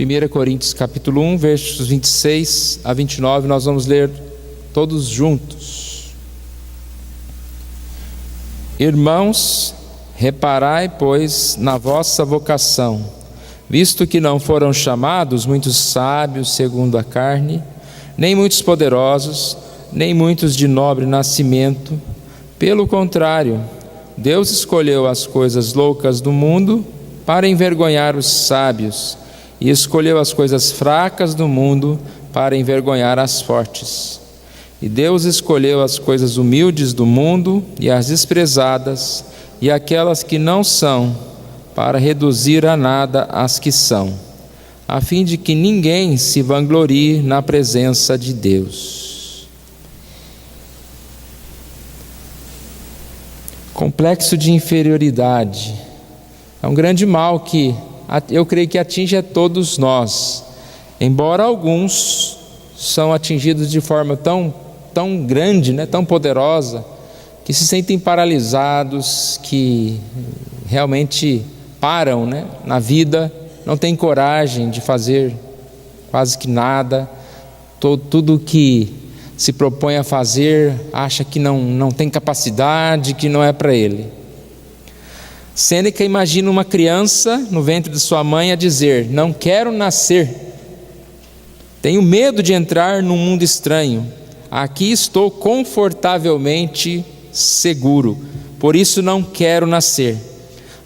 1 Coríntios capítulo 1, versos 26 a 29, nós vamos ler todos juntos. Irmãos, reparai, pois, na vossa vocação, visto que não foram chamados muitos sábios segundo a carne, nem muitos poderosos, nem muitos de nobre nascimento. Pelo contrário, Deus escolheu as coisas loucas do mundo para envergonhar os sábios, e escolheu as coisas fracas do mundo para envergonhar as fortes. E Deus escolheu as coisas humildes do mundo e as desprezadas e aquelas que não são, para reduzir a nada as que são, a fim de que ninguém se vanglorie na presença de Deus. Complexo de inferioridade é um grande mal que eu creio que atinge a todos nós, embora alguns são atingidos de forma tão grande, tão poderosa, que se sentem paralisados, que realmente param na vida, não têm coragem de fazer quase que nada, tudo que se propõe a fazer, acha que não tem capacidade, que não é para ele. Sêneca imagina uma criança no ventre de sua mãe a dizer: não quero nascer, tenho medo de entrar num mundo estranho, aqui estou confortavelmente seguro, por isso não quero nascer.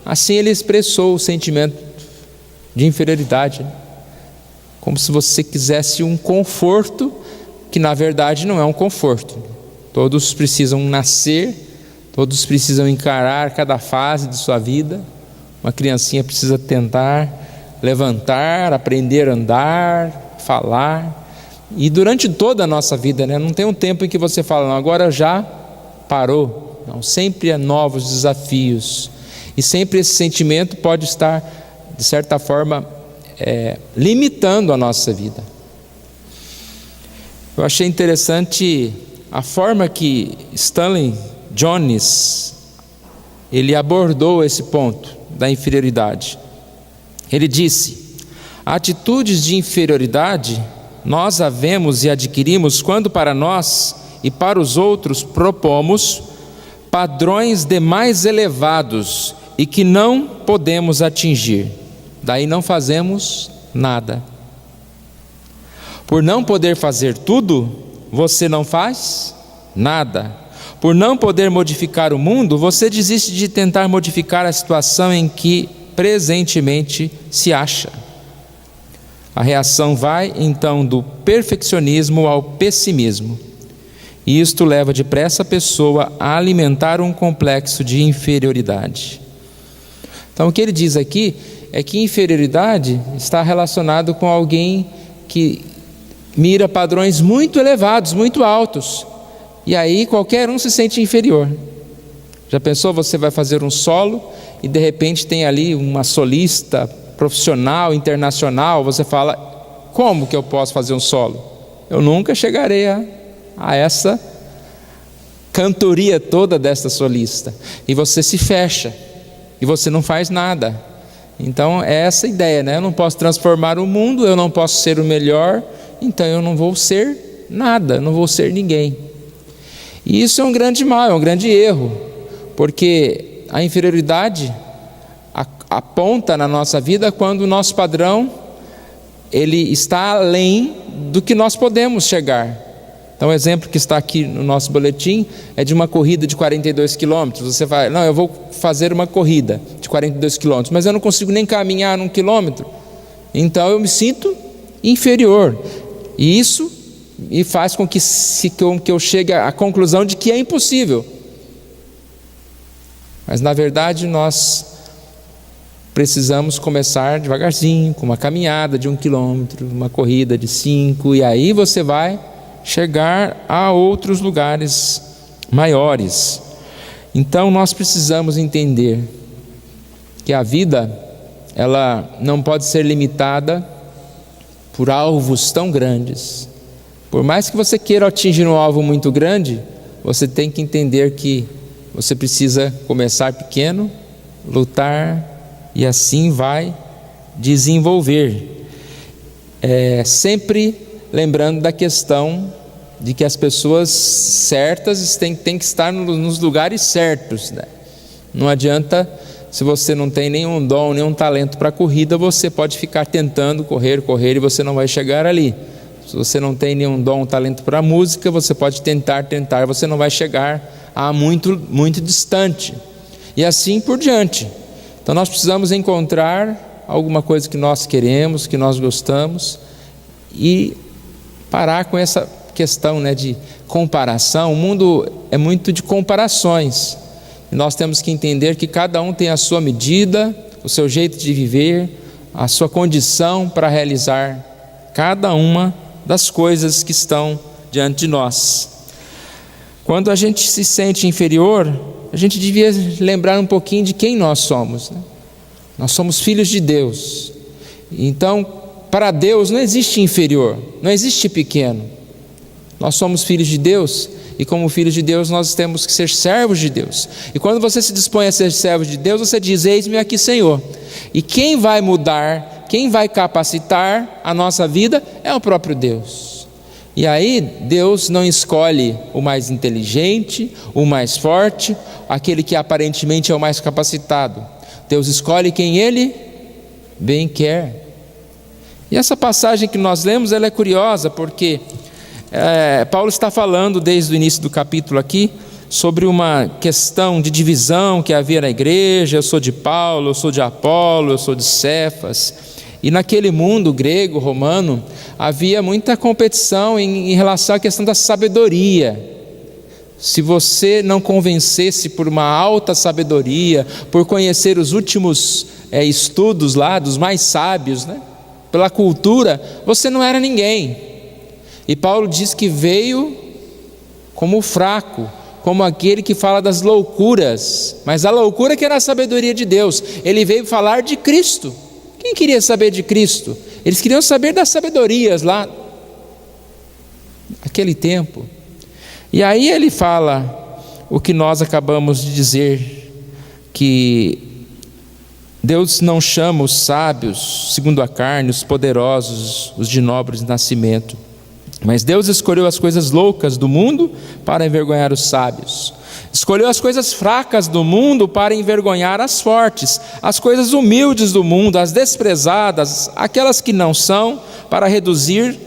Assim ele expressou o sentimento de inferioridade, como se você quisesse um conforto, que na verdade não é um conforto. Todos precisam nascer, todos precisam encarar cada fase de sua vida. Uma criancinha precisa tentar levantar, aprender a andar, falar, e durante toda a nossa vida, não tem um tempo em que você fala, não, agora já parou. Não, sempre há novos desafios, e sempre esse sentimento pode estar, de certa forma, limitando a nossa vida. Eu achei interessante a forma que Stanley Jones ele abordou esse ponto da inferioridade. Ele disse: atitudes de inferioridade nós a vemos e adquirimos quando para nós e para os outros propomos padrões demais elevados e que não podemos atingir. Daí não fazemos nada. Por não poder fazer tudo, você não faz nada. Por não poder modificar o mundo, você desiste de tentar modificar a situação em que presentemente se acha. A reação vai então do perfeccionismo ao pessimismo, e isto leva depressa a pessoa a alimentar um complexo de inferioridade. Então o que ele diz aqui é que inferioridade está relacionado com alguém que mira padrões muito elevados, muito altos, e aí qualquer um se sente inferior. Já pensou, você vai fazer um solo e de repente tem ali uma solista profissional, internacional, você fala: como que eu posso fazer um solo? Eu nunca chegarei a essa cantoria toda desta solista. E você se fecha, e você não faz nada. Então é essa ideia, eu não posso transformar o mundo, eu não posso ser o melhor, então eu não vou ser nada, eu não vou ser ninguém. E isso é um grande mal, é um grande erro, porque a inferioridade aponta na nossa vida quando o nosso padrão ele está além do que nós podemos chegar. Então o exemplo que está aqui no nosso boletim é de uma corrida de 42 quilômetros. Você vai, não, eu vou fazer uma corrida de 42 quilômetros, mas eu não consigo nem caminhar 1 quilômetro, então eu me sinto inferior, e isso me faz com que eu chegue à conclusão de que é impossível. Mas na verdade nós precisamos começar devagarzinho, com uma caminhada de 1 quilômetro, uma corrida de 5, e aí você vai chegar a outros lugares maiores. Então nós precisamos entender que a vida, ela não pode ser limitada por alvos tão grandes. Por mais que você queira atingir um alvo muito grande, você tem que entender que você precisa começar pequeno, lutar, e assim vai desenvolver. sempre lembrando da questão de que as pessoas certas têm que estar nos lugares certos, né? Não adianta, se você não tem nenhum dom, nenhum talento para a corrida, você pode ficar tentando correr e você não vai chegar ali. Se você não tem nenhum dom, talento para a música, você pode tentar, você não vai chegar a muito distante. E assim por diante. Então nós precisamos encontrar alguma coisa que nós queremos, que nós gostamos, e parar com essa questão, né, de comparação. O mundo é muito de comparações. E nós temos que entender que cada um tem a sua medida, o seu jeito de viver, a sua condição para realizar cada uma das coisas que estão diante de nós. Quando a gente se sente inferior, a gente devia lembrar um pouquinho de quem nós somos, né? Nós somos filhos de Deus. Então, para Deus não existe inferior, não existe pequeno. Nós somos filhos de Deus, e como filhos de Deus nós temos que ser servos de Deus. E quando você se dispõe a ser servo de Deus, você diz: eis-me aqui, Senhor. E quem vai mudar, quem vai capacitar a nossa vida é o próprio Deus. E aí Deus não escolhe o mais inteligente, o mais forte, aquele que aparentemente é o mais capacitado. Deus escolhe quem Ele bem quer. E essa passagem que nós lemos, ela é curiosa, porque Paulo está falando desde o início do capítulo aqui sobre uma questão de divisão que havia na igreja. Eu sou de Paulo, eu sou de Apolo, eu sou de Cefas. E naquele mundo grego, romano, havia muita competição em relação à questão da sabedoria. Se você não convencesse por uma alta sabedoria, por conhecer os últimos estudos lá dos mais sábios, né, pela cultura, você não era ninguém. E Paulo diz que veio como fraco, como aquele que fala das loucuras, mas a loucura que era a sabedoria de Deus. Ele veio falar de Cristo. Quem queria saber de Cristo? Eles queriam saber das sabedorias lá naquele tempo. E aí ele fala o que nós acabamos de dizer, que Deus não chama os sábios segundo a carne, os poderosos, os de nobres nascimento, mas Deus escolheu as coisas loucas do mundo para envergonhar os sábios. Escolheu as coisas fracas do mundo para envergonhar as fortes, as coisas humildes do mundo, as desprezadas, aquelas que não são, para reduzir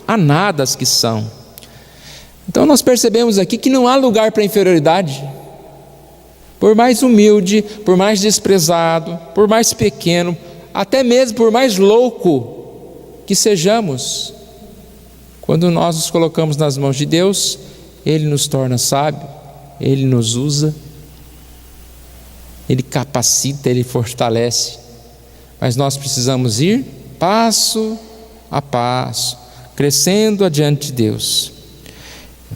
a nada as que são. Então nós percebemos aqui que não há lugar para inferioridade. Por mais humilde, por mais desprezado, por mais pequeno, até mesmo por mais louco que sejamos, quando nós nos colocamos nas mãos de Deus, Ele nos torna sábio, Ele nos usa, Ele capacita, Ele fortalece. Mas nós precisamos ir passo a passo, crescendo adiante de Deus.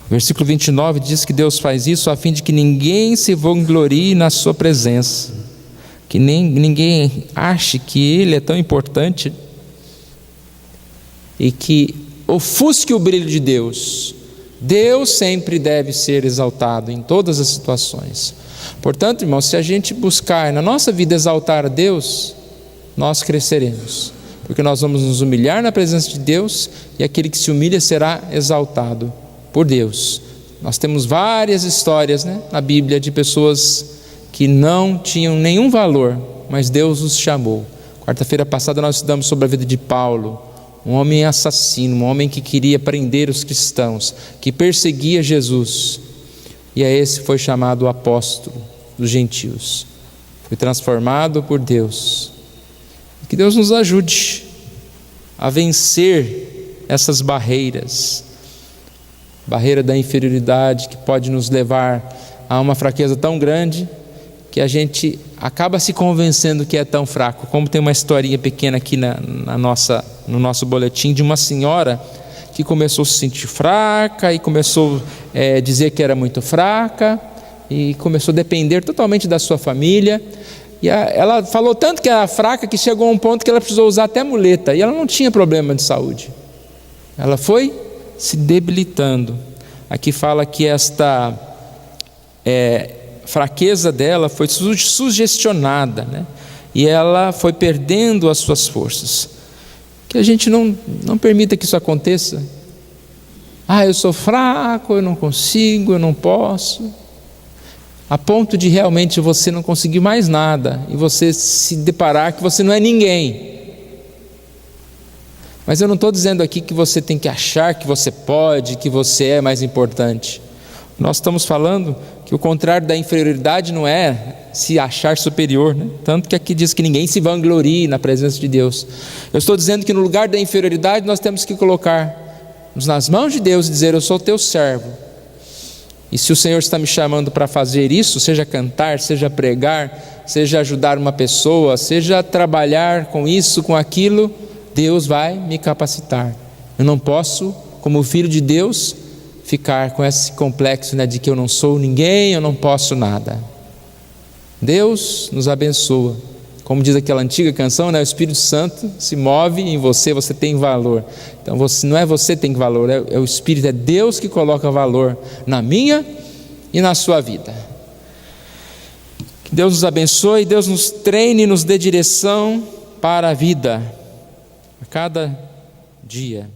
O versículo 29 diz que Deus faz isso a fim de que ninguém se vanglorie na sua presença, que ninguém ache que Ele é tão importante e que ofusque o brilho de Deus. Deus sempre deve ser exaltado em todas as situações. Portanto, irmãos, se a gente buscar na nossa vida exaltar a Deus, nós cresceremos, porque nós vamos nos humilhar na presença de Deus, e aquele que se humilha será exaltado por Deus. Nós temos várias histórias, né, na Bíblia, de pessoas que não tinham nenhum valor, mas Deus os chamou. Quarta-feira passada nós estudamos sobre a vida de Paulo, um homem assassino, um homem que queria prender os cristãos, que perseguia Jesus, e a esse foi chamado o apóstolo dos gentios. Foi transformado por Deus. Que Deus nos ajude a vencer essas barreiras, barreira da inferioridade, que pode nos levar a uma fraqueza tão grande que a gente acaba se convencendo que é tão fraco. Como tem uma historinha pequena aqui no nosso boletim, de uma senhora que começou a se sentir fraca e começou a dizer que era muito fraca e começou a depender totalmente da sua família. E ela falou tanto que era fraca que chegou a um ponto que ela precisou usar até muleta, e ela não tinha problema de saúde. Ela foi se debilitando. Aqui fala que esta fraqueza dela foi sugestionada, né? E ela foi perdendo as suas forças. Que a gente não permita que isso aconteça. Eu sou fraco, eu não consigo, eu não posso. A ponto de realmente você não conseguir mais nada e você se deparar que você não é ninguém. Mas eu não estou dizendo aqui que você tem que achar que você pode, que você é mais importante. Nós estamos falando que o contrário da inferioridade não é se achar superior, né? Tanto que aqui diz que ninguém se vanglorie na presença de Deus. Eu estou dizendo que no lugar da inferioridade nós temos que colocar-nos nas mãos de Deus e dizer: eu sou teu servo. E se o Senhor está me chamando para fazer isso, seja cantar, seja pregar, seja ajudar uma pessoa, seja trabalhar com isso, com aquilo, Deus vai me capacitar. Eu não posso, como filho de Deus, ficar com esse complexo, né, de que eu não sou ninguém, eu não posso nada. Deus nos abençoa. Como diz aquela antiga canção, né, o Espírito Santo se move em você, você tem valor. Então não é você que tem valor, é o Espírito, é Deus que coloca valor na minha e na sua vida. Que Deus nos abençoe, Deus nos treine e nos dê direção para a vida a cada dia.